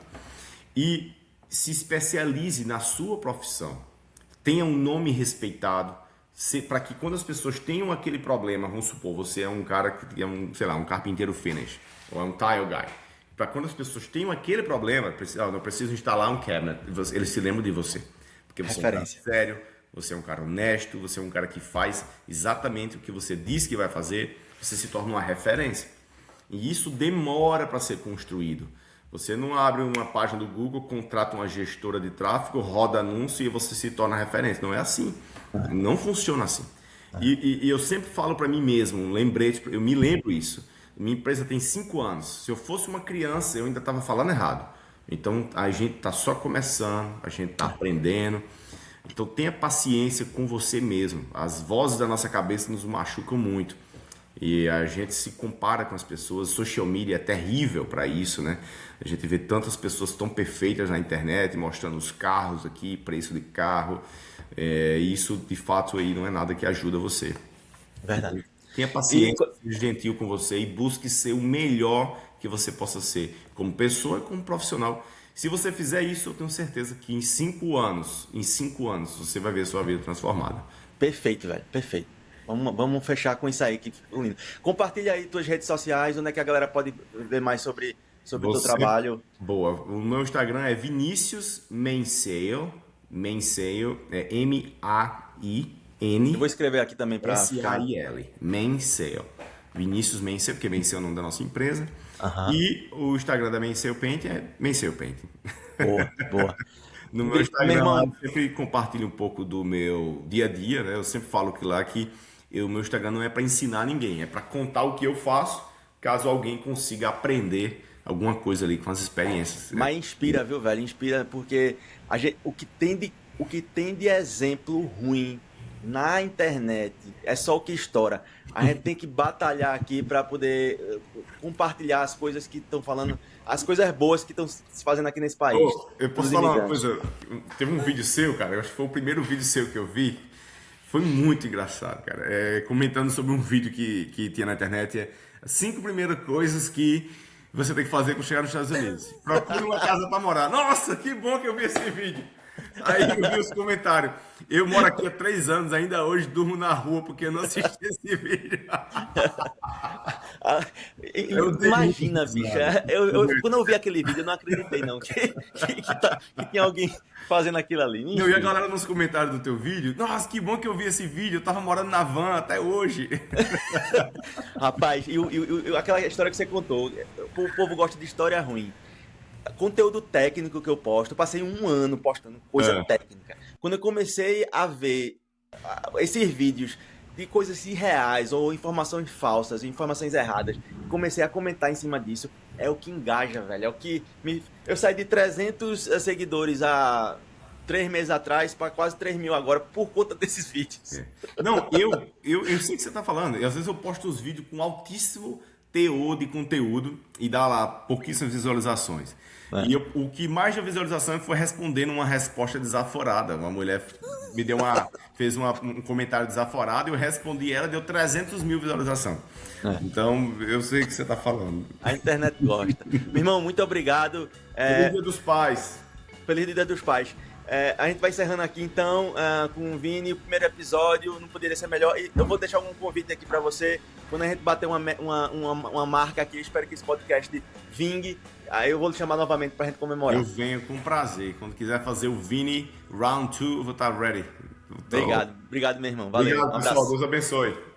E se especialize na sua profissão. Tenha um nome respeitado. Para que quando as pessoas tenham aquele problema, vamos supor, você é um cara que é um carpinteiro finish. Ou é um tile guy. Para quando as pessoas tenham aquele problema, eu preciso instalar um cabinet, eles se lembram de você. Porque você é um cara sério, você é um cara honesto, você é um cara que faz exatamente o que você diz que vai fazer, você se torna uma referência. E isso demora para ser construído. Você não abre uma página do Google, contrata uma gestora de tráfego, roda anúncio e você se torna referência. Não é assim. Não funciona assim. E eu sempre falo para mim mesmo, um lembrete, eu me lembro isso. Minha empresa tem 5 anos. Se eu fosse uma criança, eu ainda estava falando errado. Então, a gente está só começando, a gente está aprendendo. Então, tenha paciência com você mesmo. As vozes da nossa cabeça nos machucam muito. E a gente se compara com as pessoas. Social media é terrível para isso, né? A gente vê tantas pessoas tão perfeitas na internet, mostrando os carros aqui, preço de carro. Isso, de fato, aí não é nada que ajuda você. Verdade. Tenha E, paciência, seja gentil com você e busque ser o melhor que você possa ser, como pessoa e como profissional. Se você fizer isso, eu tenho certeza que em 5 anos, você vai ver a sua vida transformada. perfeito, velho, perfeito. Vamos fechar com isso aí, que ficou lindo. Compartilha aí tuas redes sociais, onde é que a galera pode ver mais sobre o teu Você, trabalho. boa. O meu Instagram é Vinícius Mainsail. Mainsail é Eu vou M-A-I-N. escrever aqui também para ficar. S-A-I-L, Mainsail. Vinícius Mainsail, porque Mainsail é o nome da nossa empresa. Aham. E o Instagram da Mainsail Paint é Mainsail Paint. Boa, boa. No meu Meu Instagram lá, irmão, eu sempre compartilho um pouco do meu dia a dia, né? Eu sempre falo que lá que o meu Instagram não é para ensinar ninguém, é para contar o que eu faço, caso alguém consiga aprender alguma coisa ali com as experiências, né? mas inspira, viu, velho? Inspira porque o que tem de exemplo ruim na internet é só o que estoura. A gente tem que batalhar aqui para poder compartilhar as coisas que estão falando, as coisas boas que estão se fazendo aqui nesse país, Ô, eu dos posso falar uma imigrantes. coisa? Teve um vídeo seu, cara, eu acho que foi o primeiro vídeo seu que eu vi. Foi muito engraçado, cara. Comentando sobre um vídeo que tinha na internet. 5 primeiras coisas que você tem que fazer quando chegar nos Estados Unidos. Procure uma casa para morar. Nossa, que bom que eu vi esse vídeo. Aí eu vi os comentários. Eu moro aqui há 3 anos, ainda hoje durmo na rua porque eu não assisti esse vídeo. Ah, Eu dei muito imagina, bicho. risada. Quando eu vi aquele vídeo, eu não acreditei, não, que tinha alguém fazendo aquilo ali. Não, e a Enfim. galera nos comentários do teu vídeo, nossa, que bom que eu vi esse vídeo, eu tava morando na van até hoje. Rapaz, aquela história que você contou, o povo gosta de história ruim. Conteúdo técnico que eu posto, eu passei um ano postando coisa É. técnica. Quando eu comecei a ver esses vídeos de coisas irreais ou informações falsas, informações erradas, comecei a comentar em cima disso. É o que engaja, velho. É o que me... Eu saí de 300 seguidores há 3 meses atrás para quase 3.000 agora por conta desses vídeos. Não, eu sei o que você tá falando. E às vezes eu posto os vídeos com altíssimo teor de conteúdo e dá lá pouquíssimas visualizações. É. E o que mais deu visualização foi respondendo uma resposta desaforada. Uma mulher fez um comentário desaforado e eu respondi ela, deu 300 mil visualização. Então, eu sei o que você tá falando. A internet gosta. Meu irmão, muito obrigado. Feliz Dia dos Pais. Feliz Dia dos Pais. A gente vai encerrando aqui então com o Vini, o primeiro episódio, não poderia ser melhor. E eu vou deixar um convite aqui para você. Quando a gente bater uma marca aqui, eu espero que esse podcast vingue. Aí eu vou lhe chamar novamente pra gente comemorar. Eu venho com prazer. Quando quiser fazer o Vini Round 2, eu vou estar ready. Obrigado, obrigado, meu irmão. Valeu, um Obrigado, pessoal. abraço. Deus abençoe.